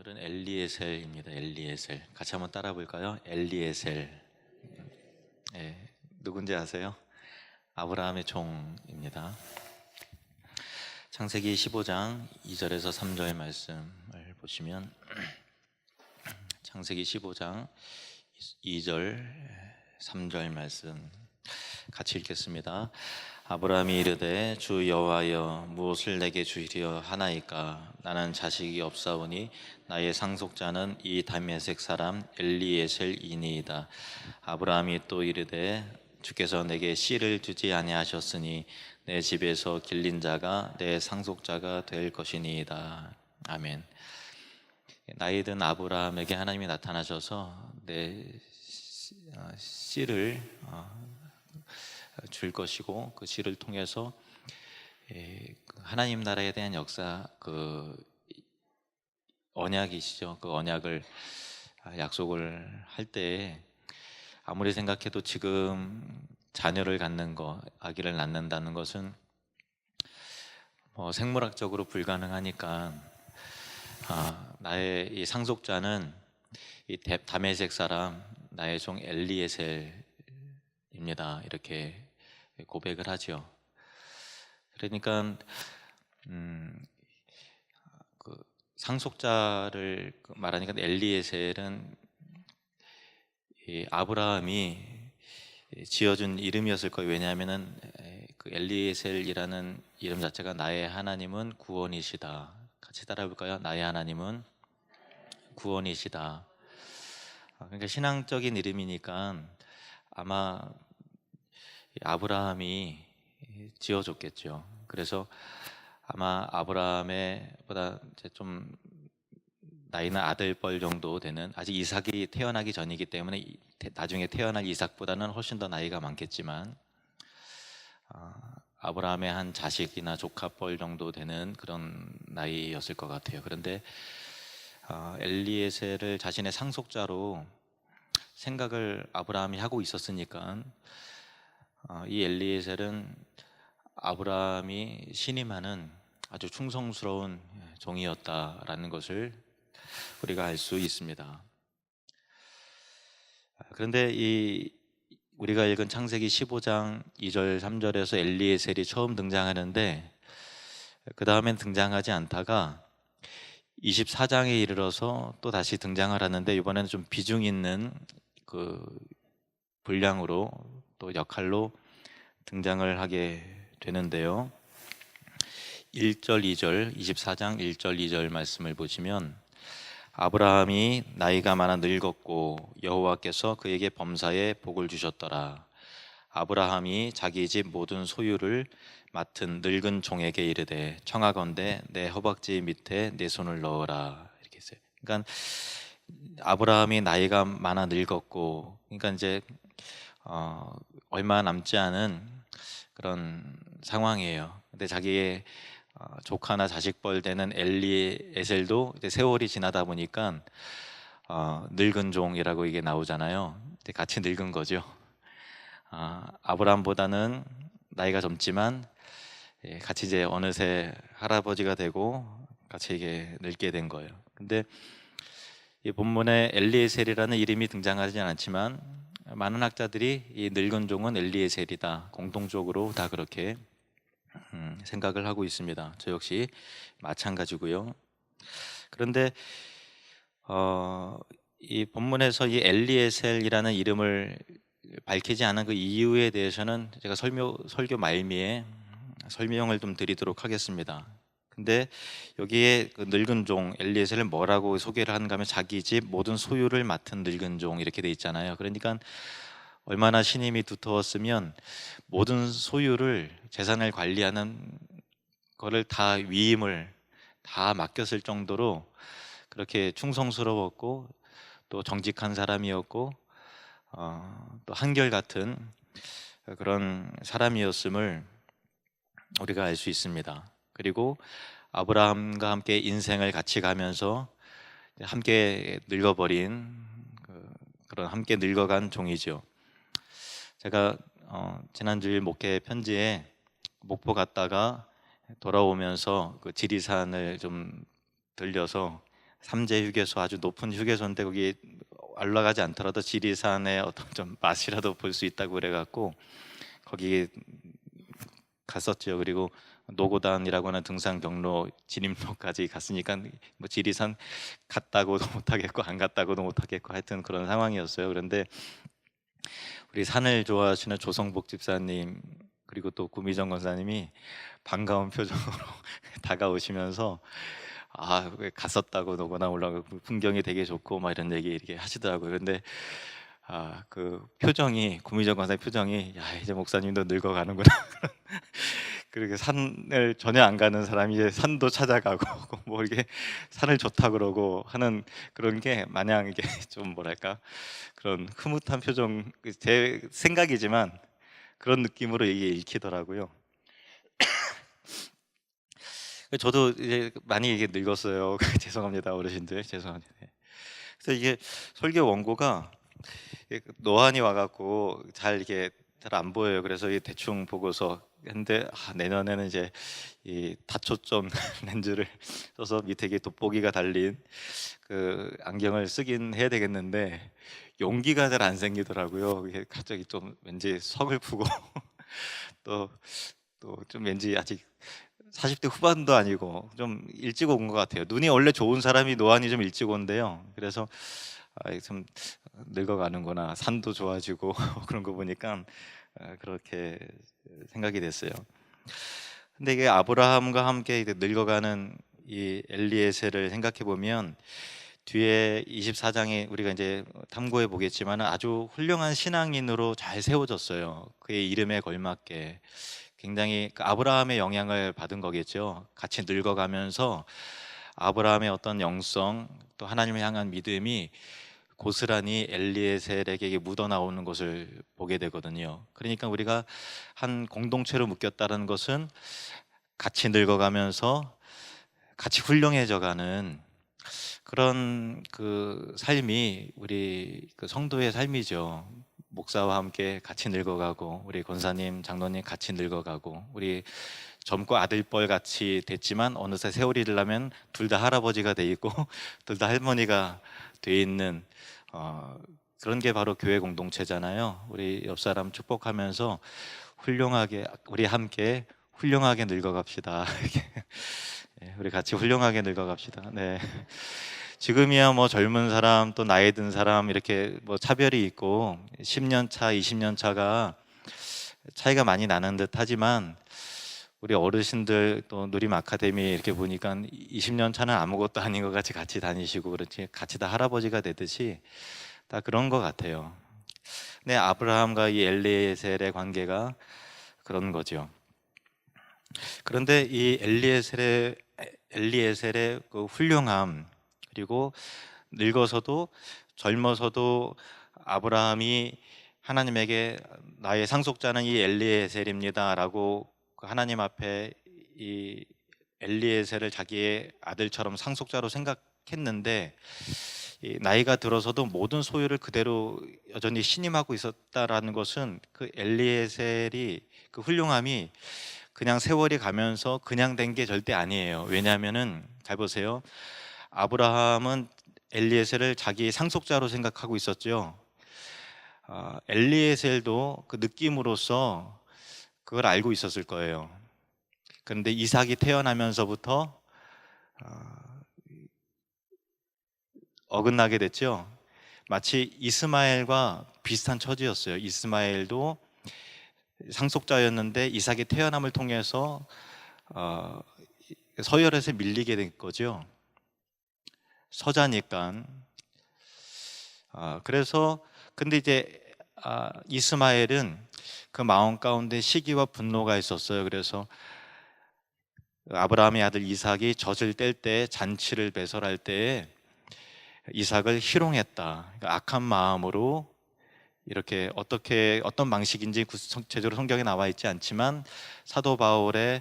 오늘은 엘리에셀입니다. 엘리에셀. 같이 한번 따라 볼까요? 엘리에셀. 누군지 아세요? 아브라함의 종입니다. 창세기 15장 2절에서 3절 말씀을 보시면 창세기 15장 2절 3절 말씀 같이 읽겠습니다. 아브라함이 이르되 주 여호와여 무엇을 내게 주리려 하나이까 나는 자식이 없사오니 나의 상속자는 이 다메섹 사람 엘리에셀이니이다. 아브라함이 또 이르되 주께서 내게 씨를 주지 아니하셨으니 내 집에서 길린 자가 내 상속자가 될 것이니이다. 아멘. 나이 든 아브라함에게 하나님이 나타나셔서 내 씨를 줄 것이고 그 씨를 통해서 하나님 나라에 대한 역사, 그 언약이시죠. 그 언약을 약속을 할 때 아무리 생각해도 지금 자녀를 갖는 거, 아기를 낳는다는 것은 생물학적으로 불가능하니까 나의 이 상속자는 이 다메섹 사람 나의 종 엘리에셀입니다. 이렇게 고백을 하죠. 그러니까 그 상속자를 말하니까 엘리에셀은 이 아브라함이 지어준 이름이었을 거예요. 왜냐하면은 그 엘리에셀이라는 이름 자체가 나의 하나님은 구원이시다. 같이 따라해볼까요? 나의 하나님은 구원이시다. 그러니까 신앙적인 이름이니까 아마 아브라함이 지어줬겠죠. 그래서 아마 아브라함의 보다 이제 좀 나이는 아들뻘 정도 되는, 아직 이삭이 태어나기 전이기 때문에 나중에 태어날 이삭보다는 훨씬 더 나이가 많겠지만 아브라함의 한 자식이나 조카뻘 정도 되는 그런 나이였을 것 같아요. 그런데 엘리에셀을 자신의 상속자로 생각을 아브라함이 하고 있었으니까 이 엘리에셀은 아브라함이 신임하는 아주 충성스러운 종이었다라는 것을 우리가 알 수 있습니다. 그런데 우리가 읽은 창세기 15장 2절 3절에서 엘리에셀이 처음 등장하는데 그 다음엔 등장하지 않다가 24장에 이르러서 또 다시 등장을 하는데 이번에는 좀 비중 있는 그 분량으로 또 역할로 등장을 하게 되는데요. 1절 2절 24장 1절 2절 말씀을 보시면 아브라함이 나이가 많아 늙었고 여호와께서 그에게 범사에 복을 주셨더라. 아브라함이 자기 집 모든 소유를 맡은 늙은 종에게 이르되 청하건대 내 허벅지 밑에 내 손을 넣어라. 이렇게 했어요. 그러니까 아브라함이 나이가 많아 늙었고, 그러니까 이제 얼마 남지 않은 그런 상황이에요. 근데 자기의 조카나 자식뻘 되는 엘리에셀도 세월이 지나다 보니까 늙은 종이라고 이게 나오잖아요. 같이 늙은 거죠. 아브라함보다는 나이가 젊지만 같이 이제 어느새 할아버지가 되고 같이 이게 늙게 된 거예요. 근데 이 본문에 엘리에셀이라는 이름이 등장하지 않았지만 많은 학자들이 이 늙은 종은 엘리에셀이다, 공통적으로 다 그렇게 생각을 하고 있습니다. 저 역시 마찬가지고요. 그런데 이 본문에서 이 엘리에셀이라는 이름을 밝히지 않은 그 이유에 대해서는 제가 설교 말미에 설명을 좀 드리도록 하겠습니다. 근데 여기에 그 늙은 종 엘리에셀을 뭐라고 소개를 하는가 하면 자기 집 모든 소유를 맡은 늙은 종 이렇게 돼 있잖아요. 그러니까 얼마나 신임이 두터웠으면 모든 소유를, 재산을 관리하는 거를 다 위임을 다 맡겼을 정도로 그렇게 충성스러웠고 또 정직한 사람이었고 또 한결같은 그런 사람이었음을 우리가 알 수 있습니다. 그리고 아브라함과 함께 인생을 같이 가면서 함께 늙어버린 그런 함께 늙어간 종이죠. 제가 지난주일 목회 편지에 목포 갔다가 돌아오면서 그 지리산을 좀 들려서 삼재 휴게소, 아주 높은 휴게소인데 거기 올라가지 않더라도 지리산의 어떤 좀 맛이라도 볼 수 있다고 그래갖고 거기 갔었죠. 그리고 노고단이라고 하는 등산 경로 진입로까지 갔으니까 뭐 지리산 갔다고도 못하겠고 안 갔다고도 못하겠고 하여튼 그런 상황이었어요. 그런데 우리 산을 좋아하시는 조성복 집사님 그리고 또 구미정 권사님이 반가운 표정으로 다가오시면서 왜 갔었다고 노고단 올라가고 풍경이 되게 좋고 막 이런 얘기 이렇게 하시더라고요. 근데 그 표정이 구미정 권사의 표정이 야 이제 목사님도 늙어가는구나. 그렇게 산을 전혀 안 가는 사람이 이제 산도 찾아가고 뭐 이게 산을 좋다 그러고 하는 그런 게 마냥 이게 좀 뭐랄까 그런 흐뭇한 표정 제 생각이지만 그런 느낌으로 이게 읽히더라고요. 저도 이제 많이 이게 늙었어요. 죄송합니다 어르신들 죄송합니다. 그래서 이게 설교 원고가 노안이 와갖고 잘 이게 잘 안 보여요. 그래서 이 대충 보고서 했는데 내년에는 이제 이 다초점 렌즈를 써서 밑에 이게 돋보기가 달린 그 안경을 쓰긴 해야 되겠는데 용기가 잘 안 생기더라고요. 이게 갑자기 좀 왠지 서글프고 또 좀 왠지 아직 40대 후반도 아니고 좀 일찍 온 것 같아요. 눈이 원래 좋은 사람이 노안이 좀 일찍 온대요. 그래서 좀 늙어가는구나. 산도 좋아지고 그런 거 보니까 그렇게 생각이 됐어요. 근데 이게 아브라함과 함께 이제 늙어가는 이 엘리에셀을 생각해 보면 뒤에 24장에 우리가 이제 탐구해 보겠지만 아주 훌륭한 신앙인으로 잘 세워졌어요. 그의 이름에 걸맞게 굉장히 그 아브라함의 영향을 받은 거겠죠. 같이 늙어가면서 아브라함의 어떤 영성 또 하나님을 향한 믿음이 고스란히 엘리에셀에게 묻어나오는 것을 보게 되거든요. 그러니까 우리가 한 공동체로 묶였다는 것은 같이 늙어가면서 같이 훌륭해져가는 그런 그 삶이 우리 그 성도의 삶이죠. 목사와 함께 같이 늙어가고 우리 권사님, 장로님 같이 늙어가고 우리 젊고 아들뻘 같이 됐지만 어느새 세월이 지나면 둘 다 할아버지가 돼 있고 둘 다 할머니가 돼 있는 그런 게 바로 교회 공동체잖아요. 우리 옆 사람 축복하면서 훌륭하게 우리 함께 훌륭하게 늙어갑시다. 우리 같이 훌륭하게 늙어갑시다. 네. 지금이야 뭐 젊은 사람 또 나이 든 사람 이렇게 뭐 차별이 있고 10년 차, 20년 차가 차이가 많이 나는 듯 하지만 우리 어르신들 또 누림 아카데미 이렇게 보니까 20년 차는 아무것도 아닌 것 같이 다니시고 그렇지 같이 다 할아버지가 되듯이 다 그런 것 같아요. 네, 아브라함과 이 엘리에셀의 관계가 그런 거죠. 그런데 이 엘리에셀의 그 훌륭함 그리고 늙어서도 젊어서도 아브라함이 하나님에게 나의 상속자는 이 엘리에셀입니다라고 하나님 앞에 이 엘리에셀을 자기의 아들처럼 상속자로 생각했는데 이 나이가 들어서도 모든 소유를 그대로 여전히 신임하고 있었다라는 것은 그 엘리에셀이 그 훌륭함이 그냥 세월이 가면서 그냥 된 게 절대 아니에요. 왜냐하면은 잘 보세요. 아브라함은 엘리에셀을 자기 상속자로 생각하고 있었죠. 엘리에셀도 그 느낌으로써 그걸 알고 있었을 거예요. 그런데 이삭이 태어나면서부터 어긋나게 됐죠. 마치 이스마엘과 비슷한 처지였어요. 이스마엘도 상속자였는데 이삭이 태어남을 통해서 서열에서 밀리게 된 거죠. 서자니까. 그래서 근데 이제 이스마엘은 그 마음 가운데 시기와 분노가 있었어요. 그래서 아브라함의 아들 이삭이 젖을 뗄 때 잔치를 배설할 때에 이삭을 희롱했다. 그러니까 악한 마음으로 이렇게 어떤 방식인지 구체적으로 성경에 나와 있지 않지만 사도 바울의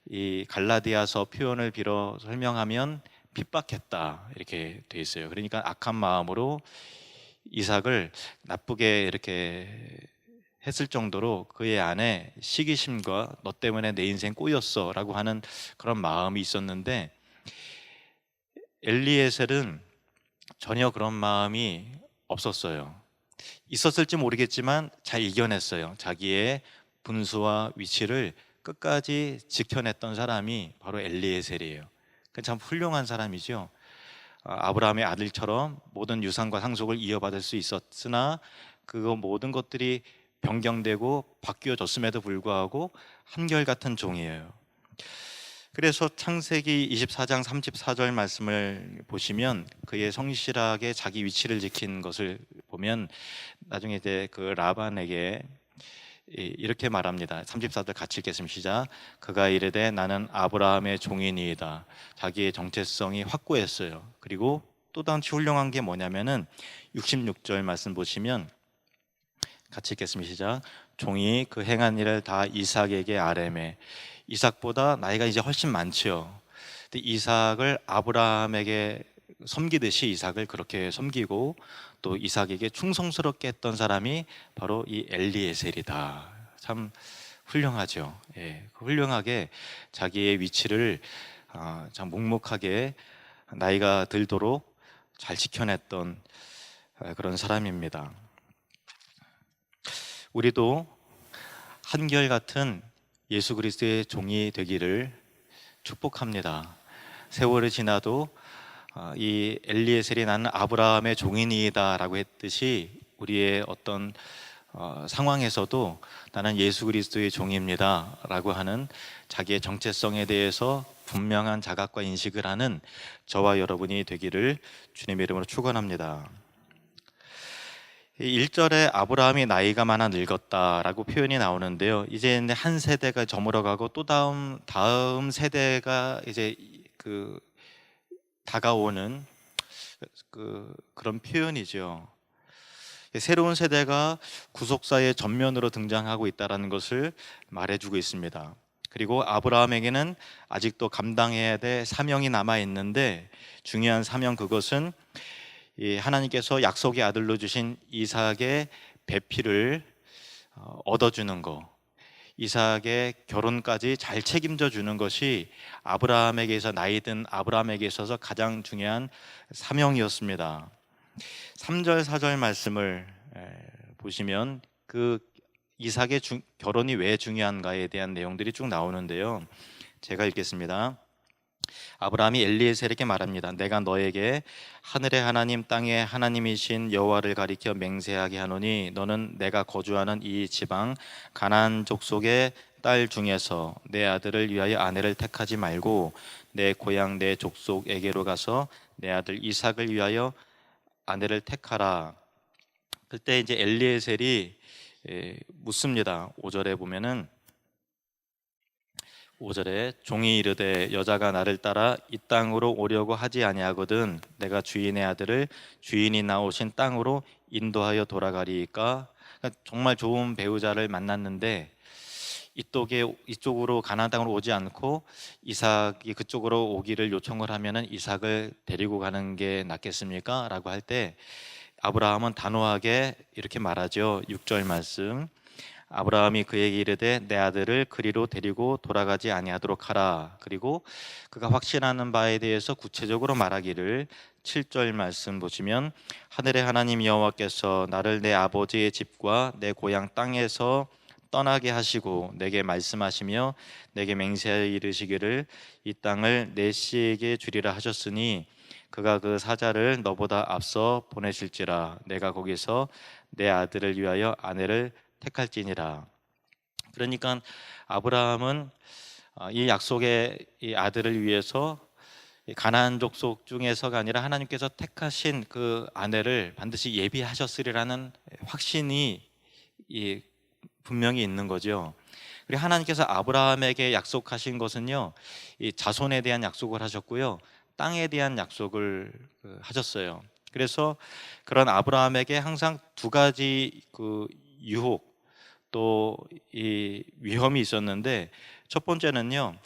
이 갈라디아서 표현을 빌어 설명하면 핍박했다 이렇게 돼 있어요. 그러니까 악한 마음으로 이삭을 나쁘게 이렇게 했을 정도로 그의 안에 시기심과 너 때문에 내 인생 꼬였어라고 하는 그런 마음이 있었는데 엘리에셀은 전혀 그런 마음이 없었어요. 있었을지 모르겠지만 잘 이겨냈어요. 자기의 분수와 위치를 끝까지 지켜냈던 사람이 바로 엘리에셀이에요. 참 훌륭한 사람이죠. 아브라함의 아들처럼 모든 유산과 상속을 이어받을 수 있었으나 그거 모든 것들이 변경되고 바뀌어졌음에도 불구하고 한결같은 종이에요. 그래서 창세기 24장 34절 말씀을 보시면 그의 성실하게 자기 위치를 지킨 것을 보면 나중에 이제 그 라반에게 이렇게 말합니다. 34절 같이 읽겠습니다. 시작. 그가 이르되 나는 아브라함의 종이니이다. 자기의 정체성이 확고했어요. 그리고 또 다른 훌륭한 게 뭐냐면은 66절 말씀 보시면 같이 읽겠습니다. 시작. 종이 그 행한 일을 다 이삭에게 아뢰매. 이삭보다 나이가 이제 훨씬 많죠. 근데 이삭을 아브라함에게 섬기듯이 이삭을 그렇게 섬기고 또 이삭에게 충성스럽게 했던 사람이 바로 이 엘리에셀이다. 참 훌륭하죠. 예, 훌륭하게 자기의 위치를 참 묵묵하게 나이가 들도록 잘 지켜냈던 그런 사람입니다. 우리도 한결같은 예수 그리스도의 종이 되기를 축복합니다. 세월이 지나도 이 엘리에셀이 나는 아브라함의 종이니이다 라고 했듯이 우리의 어떤 상황에서도 나는 예수 그리스도의 종입니다 라고 하는 자기의 정체성에 대해서 분명한 자각과 인식을 하는 저와 여러분이 되기를 주님의 이름으로 축원합니다. 1절에 아브라함이 나이가 많아 늙었다라고 표현이 나오는데요. 이제 한 세대가 저물어가고 또 다음 세대가 이제 다가오는 그런 표현이죠. 새로운 세대가 구속사의 전면으로 등장하고 있다는 것을 말해주고 있습니다. 그리고 아브라함에게는 아직도 감당해야 될 사명이 남아 있는데 중요한 사명, 그것은 하나님께서 약속의 아들로 주신 이삭의 배필을 얻어주는 것, 이삭의 결혼까지 잘 책임져 주는 것이 아브라함에게서, 나이 든 아브라함에게 있어서 가장 중요한 사명이었습니다. 3절 4절 말씀을 보시면 그 이삭의 결혼이 왜 중요한가에 대한 내용들이 쭉 나오는데요. 제가 읽겠습니다. 아브라함이 엘리에셀에게 말합니다. 내가 너에게 하늘의 하나님 땅의 하나님이신 여호와를 가리켜 맹세하게 하노니 너는 내가 거주하는 이 지방 가나안 족속의 딸 중에서 내 아들을 위하여 아내를 택하지 말고 내 고향 내 족속에게로 가서 내 아들 이삭을 위하여 아내를 택하라. 그때 이제 엘리에셀이 묻습니다. 5절에 보면은 5절에 종이 이르되 여자가 나를 따라 이 땅으로 오려고 하지 아니하거든 내가 주인의 아들을 주인이 나오신 땅으로 인도하여 돌아가리이까. 그러니까 정말 좋은 배우자를 만났는데 이쪽으로 가나안 땅으로 오지 않고 이삭이 그쪽으로 오기를 요청을 하면은 이삭을 데리고 가는 게 낫겠습니까? 라고 할 때 아브라함은 단호하게 이렇게 말하죠. 6절 말씀. 아브라함이 그에게 이르되 내 아들을 그리로 데리고 돌아가지 아니하도록 하라. 그리고 그가 확신하는 바에 대해서 구체적으로 말하기를 7절 말씀 보시면 하늘의 하나님 여호와께서 나를 내 아버지의 집과 내 고향 땅에서 떠나게 하시고 내게 말씀하시며 내게 맹세하여 이르시기를 이 땅을 내 씨에게 주리라 하셨으니 그가 그 사자를 너보다 앞서 보내실지라 내가 거기서 내 아들을 위하여 아내를 택할지니라. 그러니까 아브라함은 이 약속의 이 아들을 위해서 가나안 족속 중에서가 아니라 하나님께서 택하신 그 아내를 반드시 예비하셨으리라는 확신이 분명히 있는 거죠. 그리고 하나님께서 아브라함에게 약속하신 것은요, 이 자손에 대한 약속을 하셨고요, 땅에 대한 약속을 하셨어요. 그래서 그런 아브라함에게 항상 두 가지 유혹 또 이 위험이 있었는데, 첫 번째는요,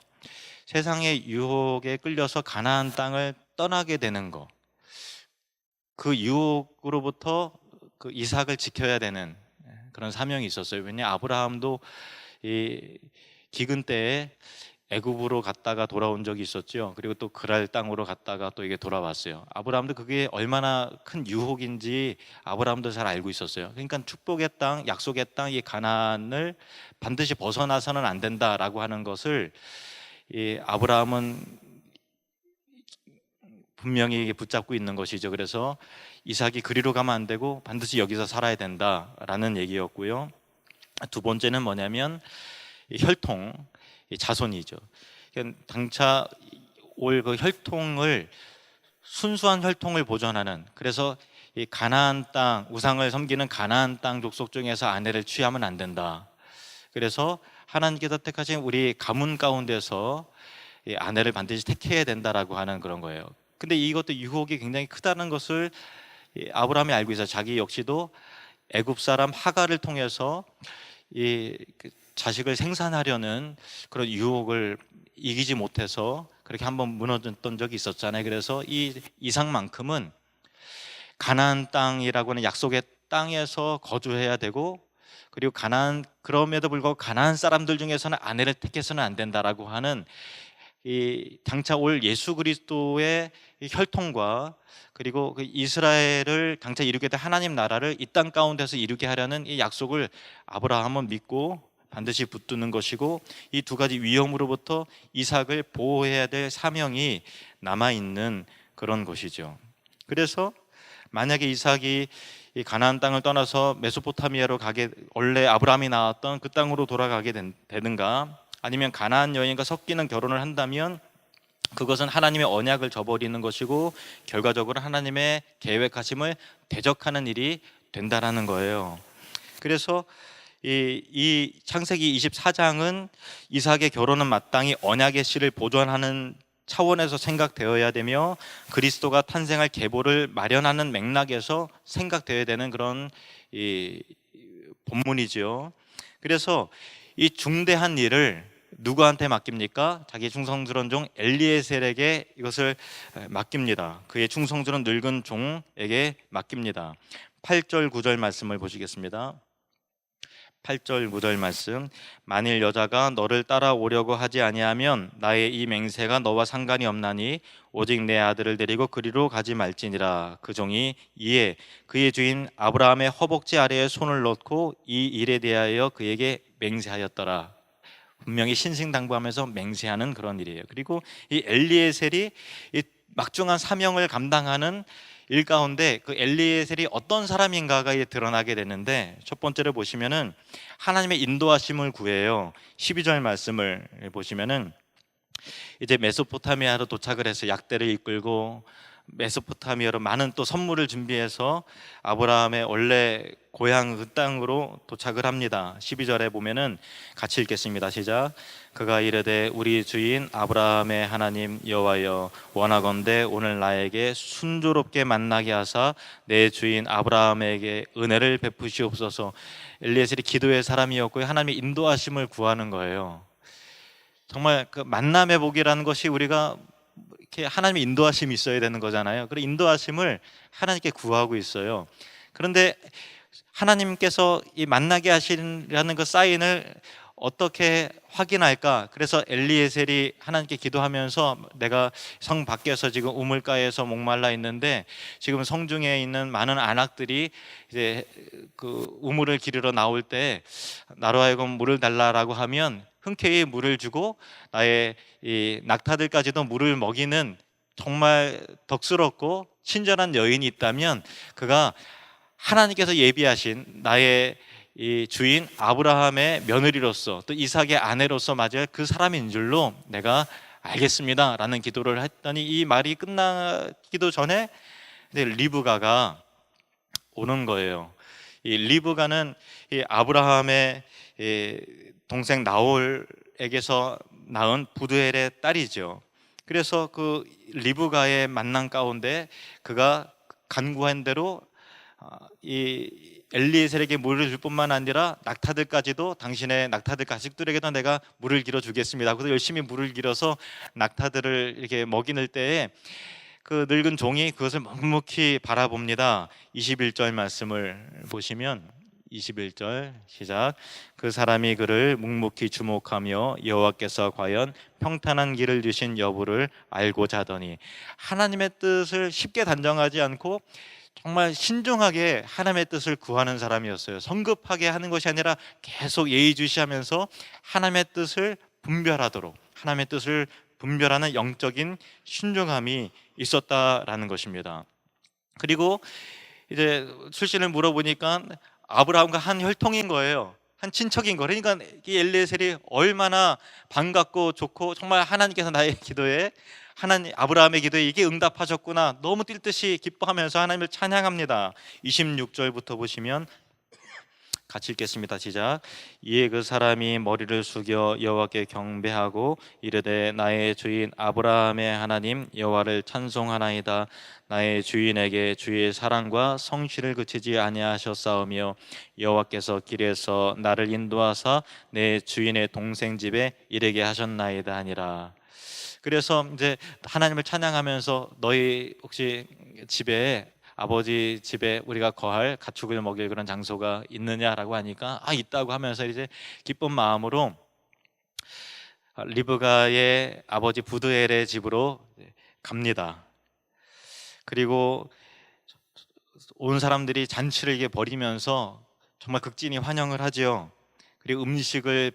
세상의 유혹에 끌려서 가나안 땅을 떠나게 되는 것, 그 유혹으로부터 그 이삭을 지켜야 되는 그런 사명이 있었어요. 왜냐 아브라함도 이 기근 때에 애굽으로 갔다가 돌아온 적이 있었죠. 그리고 또 그랄 땅으로 갔다가 또 이게 돌아왔어요. 아브라함도 그게 얼마나 큰 유혹인지 아브라함도 잘 알고 있었어요. 그러니까 축복의 땅, 약속의 땅, 이 가나안을 반드시 벗어나서는 안 된다라고 하는 것을 이 아브라함은 분명히 붙잡고 있는 것이죠. 그래서 이삭이 그리로 가면 안 되고 반드시 여기서 살아야 된다라는 얘기였고요. 두 번째는 뭐냐면 혈통, 자손이죠. 당차 올 그 혈통을, 순수한 혈통을 보존하는, 그래서 이 가나안 땅, 우상을 섬기는 가나안 땅 족속 중에서 아내를 취하면 안 된다. 그래서 하나님께서 택하신 우리 가문 가운데서 이 아내를 반드시 택해야 된다라고 하는 그런 거예요. 근데 이것도 유혹이 굉장히 크다는 것을 아브라함이 알고 있어요. 자기 역시도 애굽 사람 하갈을 통해서 이 자식을 생산하려는 그런 유혹을 이기지 못해서 그렇게 한번 무너졌던 적이 있었잖아요. 그래서 이 이상만큼은 가나안 땅이라고 하는 약속의 땅에서 거주해야 되고, 그리고 그럼에도 불구하고 가나안 사람들 중에서는 아내를 택해서는 안 된다라고 하는 이 장차 올 예수 그리스도의 혈통과, 그리고 그 이스라엘을 장차 이루게 될 하나님 나라를 이 땅 가운데서 이루게 하려는 이 약속을 아브라함은 믿고 반드시 붙드는 것이고, 이 두 가지 위험으로부터 이삭을 보호해야 될 사명이 남아있는 그런 것이죠. 그래서 만약에 이삭이 이 가나안 땅을 떠나서 메소포타미아로 원래 아브라함이 나왔던 그 땅으로 돌아가게 되든가, 아니면 가나안 여인과 섞이는 결혼을 한다면 그것은 하나님의 언약을 저버리는 것이고 결과적으로 하나님의 계획하심을 대적하는 일이 된다라는 거예요. 그래서 이 창세기 24장은 이삭의 결혼은 마땅히 언약의 씨를 보존하는 차원에서 생각되어야 되며, 그리스도가 탄생할 계보를 마련하는 맥락에서 생각되어야 되는 그런 이 본문이죠. 그래서 이 중대한 일을 누구한테 맡깁니까? 자기 충성스러운 종 엘리에셀에게 이것을 맡깁니다. 그의 충성스러운 늙은 종에게 맡깁니다. 8절 9절 말씀을 보시겠습니다. 8절 9절 말씀. 만일 여자가 너를 따라오려고 하지 아니하면 나의 이 맹세가 너와 상관이 없나니 오직 내 아들을 데리고 그리로 가지 말지니라. 그 종이 이에 그의 주인 아브라함의 허벅지 아래에 손을 넣고 이 일에 대하여 그에게 맹세하였더라. 분명히 신신당부하면서 맹세하는 그런 일이에요. 그리고 이 엘리에셀이 이 막중한 사명을 감당하는 일 가운데 그 엘리에셀이 어떤 사람인가가 드러나게 되는데, 첫 번째를 보시면은 하나님의 인도하심을 구해요. 12절 말씀을 보시면은 이제 메소포타미아로 도착을 해서 약대를 이끌고 메소포타미아로 많은 또 선물을 준비해서 아브라함의 원래 고향 그 땅으로 도착을 합니다. 12절에 보면은 같이 읽겠습니다. 시작. 그가 이르되 우리 주인 아브라함의 하나님 여호와여, 원하건대 오늘 나에게 순조롭게 만나게 하사 내 주인 아브라함에게 은혜를 베푸시옵소서. 엘리에셀이 기도의 사람이었고요, 하나님의 인도하심을 구하는 거예요. 정말 그 만남의 복이라는 것이 우리가 이렇게 하나님의 인도하심이 있어야 되는 거잖아요. 그리고 인도하심을 하나님께 구하고 있어요. 그런데 하나님께서 이 만나게 하시라는 그 사인을 어떻게 확인할까? 그래서 엘리에셀이 하나님께 기도하면서 내가 성 밖에서 지금 우물가에서 목말라 있는데 지금 성중에 있는 많은 안악들이 이제 그 우물을 기르러 나올 때 나로 하여금 물을 달라라고 하면 흔쾌히 물을 주고 나의 이 낙타들까지도 물을 먹이는 정말 덕스럽고 친절한 여인이 있다면 그가 하나님께서 예비하신 나의 이 주인 아브라함의 며느리로서 또 이삭의 아내로서 맞을 그 사람인 줄로 내가 알겠습니다 라는 기도를 했더니, 이 말이 끝나기도 전에 리브가가 오는 거예요. 이 리브가는 이 아브라함의 이 동생 나홀에게서 낳은 부두엘의 딸이죠. 그래서 그 리브가의 만남 가운데 그가 간구한 대로 이 엘리에셀에게 물을 줄 뿐만 아니라 낙타들까지도, 당신의 낙타들 가축들에게도 내가 물을 길어 주겠습니다. 그래서 열심히 물을 길어서 낙타들을 이렇게 먹이는 때에 그 늙은 종이 그것을 묵묵히 바라봅니다. 21절 말씀을 보시면 21절 시작. 그 사람이 그를 묵묵히 주목하며 여호와께서 과연 평탄한 길을 주신 여부를 알고자 하더니, 하나님의 뜻을 쉽게 단정하지 않고 정말 신중하게 하나님의 뜻을 구하는 사람이었어요. 성급하게 하는 것이 아니라 계속 예의주시하면서 하나님의 뜻을 분별하도록, 하나님의 뜻을 분별하는 영적인 신중함이 있었다라는 것입니다. 그리고 이제 출신을 물어보니까 아브라함과 한 혈통인 거예요. 한 친척인 거예요. 그러니까 이 엘리에셀이 얼마나 반갑고 좋고, 정말 하나님께서 나의 기도에, 하나님 아브라함의 기도에 이게 응답하셨구나, 너무 뛸 듯이 기뻐하면서 하나님을 찬양합니다. 26절부터 보시면 같이 읽겠습니다. 시작. 이에 그 사람이 머리를 숙여 여호와께 경배하고 이르되, 나의 주인 아브라함의 하나님 여호와를 찬송하나이다. 나의 주인에게 주의 사랑과 성실을 그치지 아니하셨사오며 여호와께서 길에서 나를 인도하사 내 주인의 동생 집에 이르게 하셨나이다 하니라. 그래서 이제 하나님을 찬양하면서, 너희 혹시 집에, 아버지 집에 우리가 거할 가축을 먹일 그런 장소가 있느냐라고 하니까 있다고 하면서 이제 기쁜 마음으로 리브가의 아버지 부드엘의 집으로 갑니다. 그리고 온 사람들이 잔치를 이게 벌이면서 정말 극진히 환영을 하지요. 그리고 음식을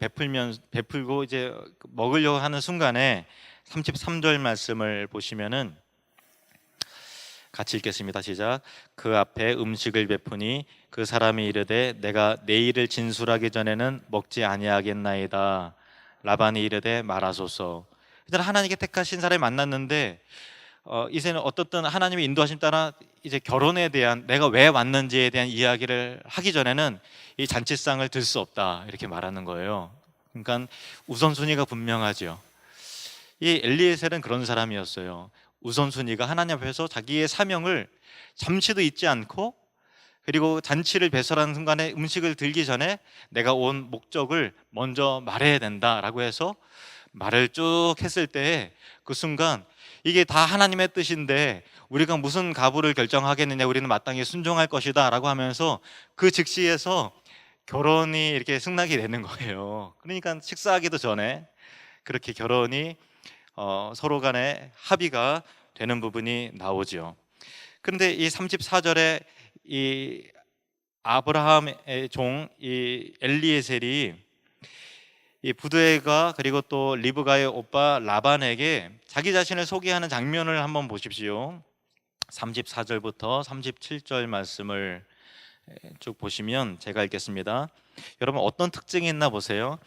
베풀고 이제 먹으려고 하는 순간에 33절 말씀을 보시면은 같이 읽겠습니다. 시작. 그 앞에 음식을 베푸니 그 사람이 이르되, 내가 내일을 진술하기 전에는 먹지 아니하겠나이다. 라반이 이르되, 말하소서. 일단 하나님께 택하신 사람이 만났는데 이제는 어떻든 하나님의 인도하심 따라 이제 결혼에 대한, 내가 왜 왔는지에 대한 이야기를 하기 전에는 이 잔치상을 들 수 없다, 이렇게 말하는 거예요. 그러니까 우선순위가 분명하죠. 이 엘리에셀은 그런 사람이었어요. 우선순위가 하나님 앞에서 자기의 사명을 잠시도 잊지 않고, 그리고 잔치를 배설하는 순간에 음식을 들기 전에 내가 온 목적을 먼저 말해야 된다라고 해서 말을 쭉 했을 때, 그 순간 이게 다 하나님의 뜻인데 우리가 무슨 가부를 결정하겠느냐, 우리는 마땅히 순종할 것이다 라고 하면서 그 즉시에서 결혼이 이렇게 승낙이 되는 거예요. 그러니까 식사하기도 전에 그렇게 결혼이 서로 간에 합의가 되는 부분이 나오죠. 그런데 이 34절에 이 아브라함의 종 이 엘리에셀이 이 부두엘과 그리고 또 리브가의 오빠 라반에게 자기 자신을 소개하는 장면을 한번 보십시오. 34절부터 37절 말씀을 쭉 보시면 제가 읽겠습니다. 여러분, 어떤 특징이 있나 보세요.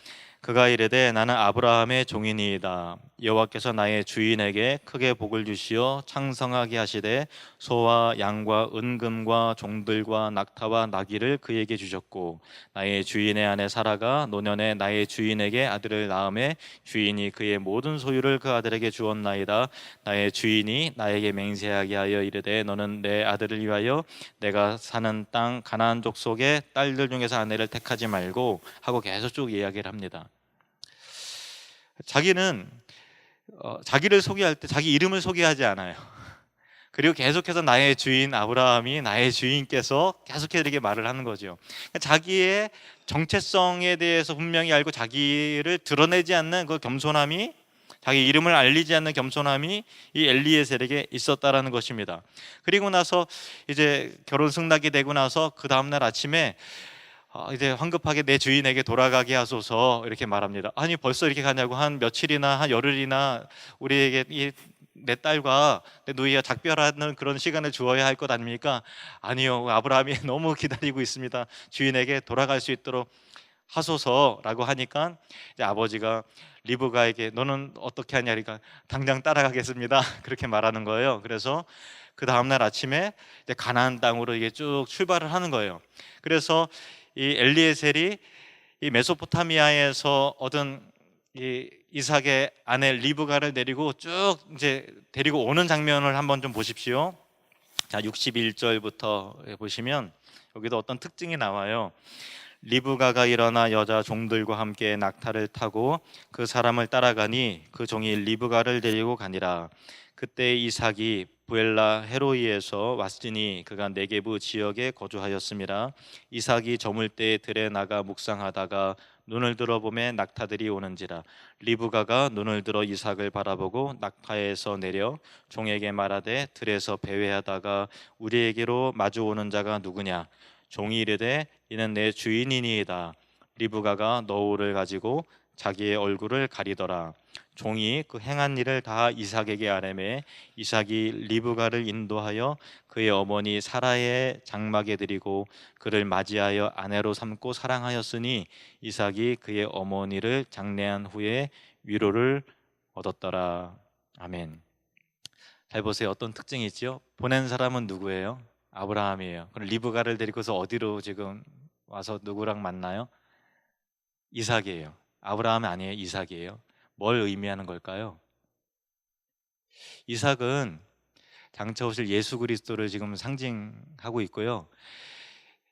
그가 이르되, 나는 아브라함의 종이니이다. 여호와께서 나의 주인에게 크게 복을 주시어 창성하게 하시되 소와 양과 은금과 종들과 낙타와 나귀를 그에게 주셨고, 나의 주인의 아내 사라가 노년에 나의 주인에게 아들을 낳음에 주인이 그의 모든 소유를 그 아들에게 주었나이다. 나의 주인이 나에게 맹세하게 하여 이르되, 너는 내 아들을 위하여 내가 사는 땅 가나안 족속의 딸들 중에서 아내를 택하지 말고 하고 계속 쭉 이야기를 합니다. 자기는 자기를 소개할 때 자기 이름을 소개하지 않아요. 그리고 계속해서 나의 주인 아브라함이, 나의 주인께서 계속해서 이렇게 말을 하는 거죠. 자기의 정체성에 대해서 분명히 알고 자기를 드러내지 않는 그 겸손함이, 자기 이름을 알리지 않는 겸손함이 이 엘리에셀에게 있었다라는 것입니다. 그리고 나서 이제 결혼 승낙이 되고 나서 그 다음날 아침에 이제 황급하게 내 주인에게 돌아가게 하소서, 이렇게 말합니다. 아니, 벌써 이렇게 가냐고, 한 며칠이나 한 열흘이나 우리에게 내 딸과 내 누이가 작별하는 그런 시간을 주어야 할 것 아닙니까? 아니요, 아브라함이 너무 기다리고 있습니다. 주인에게 돌아갈 수 있도록 하소서라고 하니까 이제 아버지가 리브가에게, 너는 어떻게 하냐, 그러니까 당장 따라가겠습니다, 그렇게 말하는 거예요. 그래서 그 다음날 아침에 이제 가나안 땅으로 이게 쭉 출발을 하는 거예요. 그래서 이 엘리에셀이 이 메소포타미아에서 얻은 이 이삭의 아내 리브가를 데리고 쭉 이제 데리고 오는 장면을 한번 좀 보십시오. 자, 61절부터 보시면 여기도 어떤 특징이 나와요. 리브가가 일어나 여자 종들과 함께 낙타를 타고 그 사람을 따라가니 그 종이 리브가를 데리고 가니라. 그때 이삭이 부엘라 헤로이에서 왔으니 그가 네게부 지역에 거주하였음이라. 이삭이 저물 때 들에 나가 묵상하다가 눈을 들어 보매 낙타들이 오는지라. 리브가가 눈을 들어 이삭을 바라보고 낙타에서 내려 종에게 말하되 들에서 배회하다가 우리에게로 마주 오는 자가 누구냐. 종이 이르되 이는 내 주인이니이다. 리브가가 너울을 가지고 자기의 얼굴을 가리더라. 종이 그 행한 일을 다 이삭에게 아뢰매 이삭이 리브가를 인도하여 그의 어머니 사라의 장막에 드리고 그를 맞이하여 아내로 삼고 사랑하였으니 이삭이 그의 어머니를 장례한 후에 위로를 얻었더라. 아멘. 잘 보세요. 어떤 특징이 있죠? 보낸 사람은 누구예요? 아브라함이에요. 그럼 리브가를 데리고서 어디로 지금 와서 누구랑 만나요? 이삭이에요. 아브라함이 아니에요. 이삭이에요. 뭘 의미하는 걸까요? 이삭은 장차 오실 예수 그리스도를 지금 상징하고 있고요.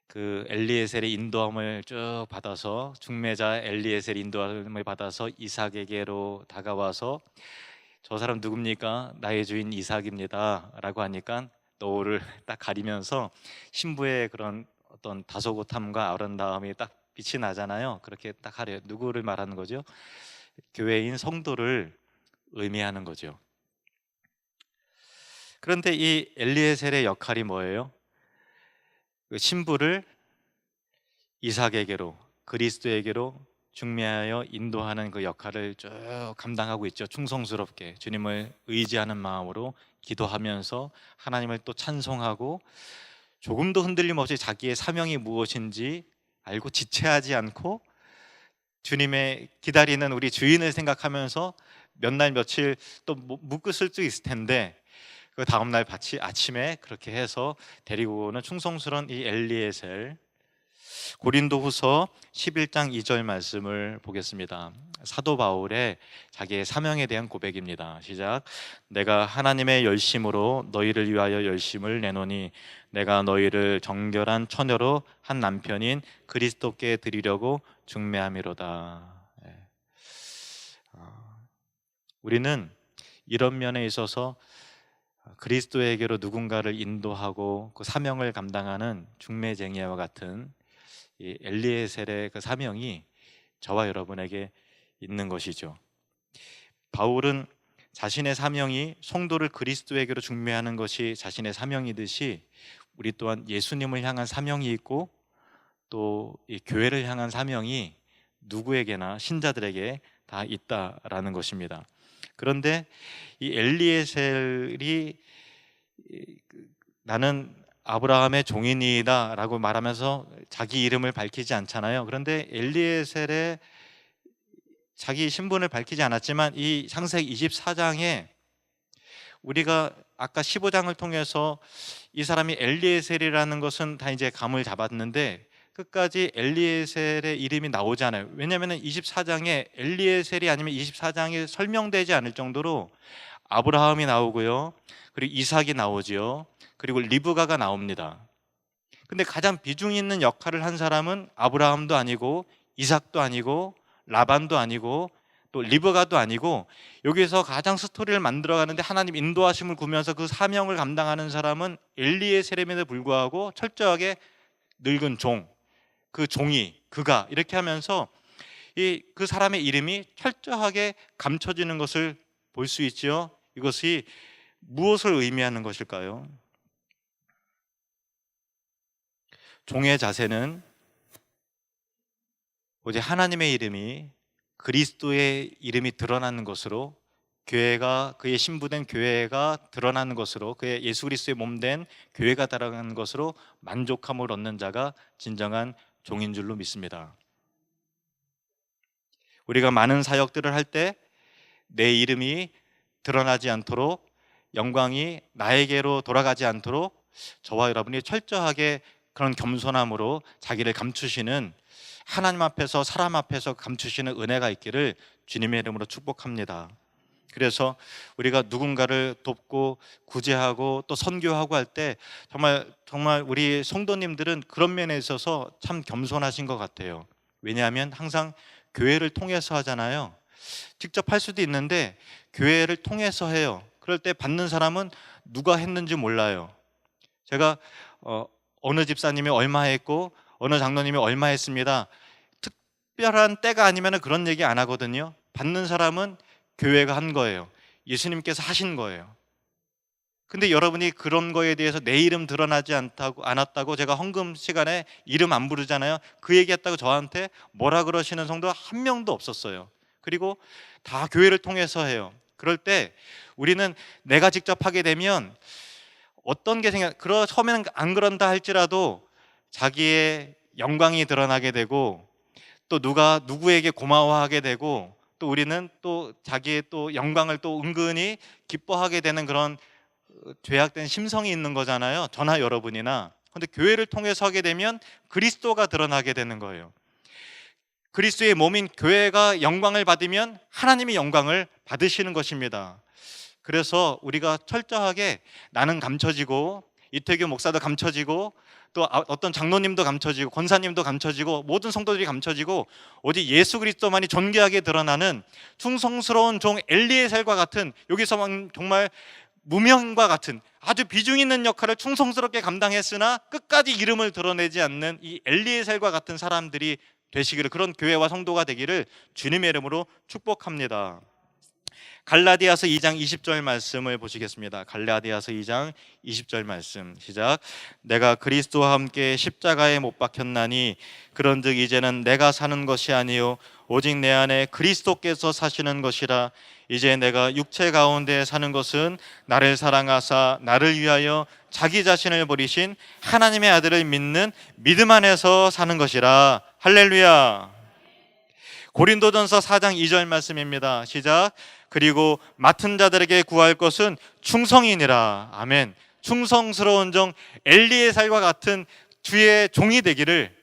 그 엘리에셀의 인도함을 쭉 받아서 중매자 엘리에셀 인도함을 받아서 이삭에게로 다가와서 저 사람 누굽니까? 나의 주인 이삭입니다 라고 하니까 너를 딱 가리면서 신부의 그런 어떤 다소곳함과 아름다움이 딱 빛이 나잖아요. 그렇게 딱 하래요. 누구를 말하는 거죠? 교회인 성도를 의미하는 거죠. 그런데 이 엘리에셀의 역할이 뭐예요? 그 신부를 이삭에게로, 그리스도에게로 중매하여 인도하는 그 역할을 쭉 감당하고 있죠. 충성스럽게 주님을 의지하는 마음으로 기도하면서 하나님을 또 찬송하고 조금도 흔들림 없이 자기의 사명이 무엇인지 알고 지체하지 않고 주님의 기다리는 우리 주인을 생각하면서 몇 날 며칠 또 묵었을 수 있을 텐데 그 다음날 아침에 그렇게 해서 데리고 오는 충성스러운 이 엘리에셀. 고린도후서 11장 2절 말씀을 보겠습니다. 사도 바울의 자기의 사명에 대한 고백입니다. 시작. 내가 하나님의 열심으로 너희를 위하여 열심을 내노니 내가 너희를 정결한 처녀로 한 남편인 그리스도께 드리려고 중매함이로다. 우리는 이런 면에 있어서 그리스도에게로 누군가를 인도하고 그 사명을 감당하는 중매쟁이와 같은 이 엘리에셀의 그 사명이 저와 여러분에게 있는 것이죠. 바울은 자신의 사명이 성도를 그리스도에게로 중매하는 것이 자신의 사명이듯이 우리 또한 예수님을 향한 사명이 있고 또 이 교회를 향한 사명이 누구에게나 신자들에게 다 있다라는 것입니다. 그런데 이 엘리에셀이 나는 아브라함의 종인이다 라고 말하면서 자기 이름을 밝히지 않잖아요. 그런데 엘리에셀의 자기 신분을 밝히지 않았지만 이 창세기 24장에 우리가 아까 15장을 통해서 이 사람이 엘리에셀이라는 것은 다 이제 감을 잡았는데 끝까지 엘리에셀의 이름이 나오지 않아요. 왜냐하면 24장에 엘리에셀이 아니면 24장이 설명되지 않을 정도로 아브라함이 나오고요, 그리고 이삭이 나오지요, 그리고 리브가가 나옵니다. 근데 가장 비중 있는 역할을 한 사람은 아브라함도 아니고 이삭도 아니고 라반도 아니고 또 리브가도 아니고 여기서 가장 스토리를 만들어가는데 하나님 인도하심을 구면서 그 사명을 감당하는 사람은 엘리에셀임에도 불구하고 철저하게 늙은 종, 그 종이 그가 이렇게 하면서 그 사람의 이름이 철저하게 감춰지는 것을 볼 수 있죠. 이것이 무엇을 의미하는 것일까요? 종의 자세는 오직 하나님의 이름이, 그리스도의 이름이 드러나는 것으로, 교회가, 그의 신부된 교회가 드러나는 것으로, 그의 예수 그리스도의 몸된 교회가 드러나는 것으로 만족함을 얻는 자가 진정한 종인 줄로 믿습니다. 우리가 많은 사역들을 할 때 내 이름이 드러나지 않도록, 영광이 나에게로 돌아가지 않도록 저와 여러분이 철저하게 그런 겸손함으로 자기를 감추시는, 하나님 앞에서 사람 앞에서 감추시는 은혜가 있기를 주님의 이름으로 축복합니다. 그래서 우리가 누군가를 돕고 구제하고 또 선교하고 할 때 정말 우리 성도님들은 그런 면에 있어서 참 겸손하신 것 같아요. 왜냐하면 항상 교회를 통해서 하잖아요. 직접 할 수도 있는데 교회를 통해서 해요. 그럴 때 받는 사람은 누가 했는지 몰라요. 제가 어느 집사님이 얼마 했고 어느 장로님이 얼마 했습니다, 특별한 때가 아니면 그런 얘기 안 하거든요. 받는 사람은 교회가 한 거예요. 예수님께서 하신 거예요. 근데 여러분이 그런 거에 대해서 내 이름 드러나지 않았다고 제가 헌금 시간에 이름 안 부르잖아요. 그 얘기했다고 저한테 뭐라 그러시는 성도 한 명도 없었어요. 그리고 다 교회를 통해서 해요. 그럴 때 우리는 내가 직접 하게 되면 어떤 게 처음에는 안 그런다 할지라도 자기의 영광이 드러나게 되고, 또 누가 누구에게 고마워하게 되고, 또 우리는 또 자기의 또 영광을 또 은근히 기뻐하게 되는 그런 죄악된 심성이 있는 거잖아요. 저나 여러분이나. 근데 교회를 통해서 하게 되면 그리스도가 드러나게 되는 거예요. 그리스도의 몸인 교회가 영광을 받으면 하나님이 영광을 받으시는 것입니다. 그래서 우리가 철저하게, 나는 감춰지고 이태규 목사도 감춰지고 또 어떤 장로님도 감춰지고 권사님도 감춰지고 모든 성도들이 감춰지고 오직 예수 그리스도만이 존귀하게 드러나는 충성스러운 종 엘리에셀과 같은, 여기서 정말 무명과 같은 아주 비중 있는 역할을 충성스럽게 감당했으나 끝까지 이름을 드러내지 않는 이 엘리에셀과 같은 사람들이 되시기를, 그런 교회와 성도가 되기를 주님의 이름으로 축복합니다. 갈라디아서 2장 20절 말씀을 보시겠습니다. 갈라디아서 2장 20절 말씀 시작. 내가 그리스도와 함께 십자가에 못 박혔나니 그런즉 이제는 내가 사는 것이 아니요 오직 내 안에 그리스도께서 사시는 것이라. 이제 내가 육체 가운데 사는 것은 나를 사랑하사 나를 위하여 자기 자신을 버리신 하나님의 아들을 믿는 믿음 안에서 사는 것이라. 할렐루야. 고린도전서 4장 2절 말씀입니다. 시작. 그리고 맡은 자들에게 구할 것은 충성이니라. 아멘. 충성스러운 종 엘리에살과 같은 주의 종이 되기를,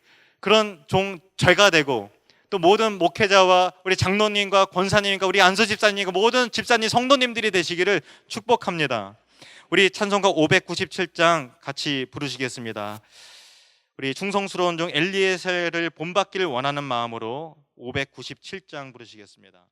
그런 종 제가 되고 또 모든 목회자와 우리 장로님과 권사님과 우리 안수 집사님과 모든 집사님 성도님들이 되시기를 축복합니다. 우리 찬송가 597장 같이 부르시겠습니다. 우리 충성스러운 종 엘리에셀을 본받기를 원하는 마음으로 597장 부르시겠습니다.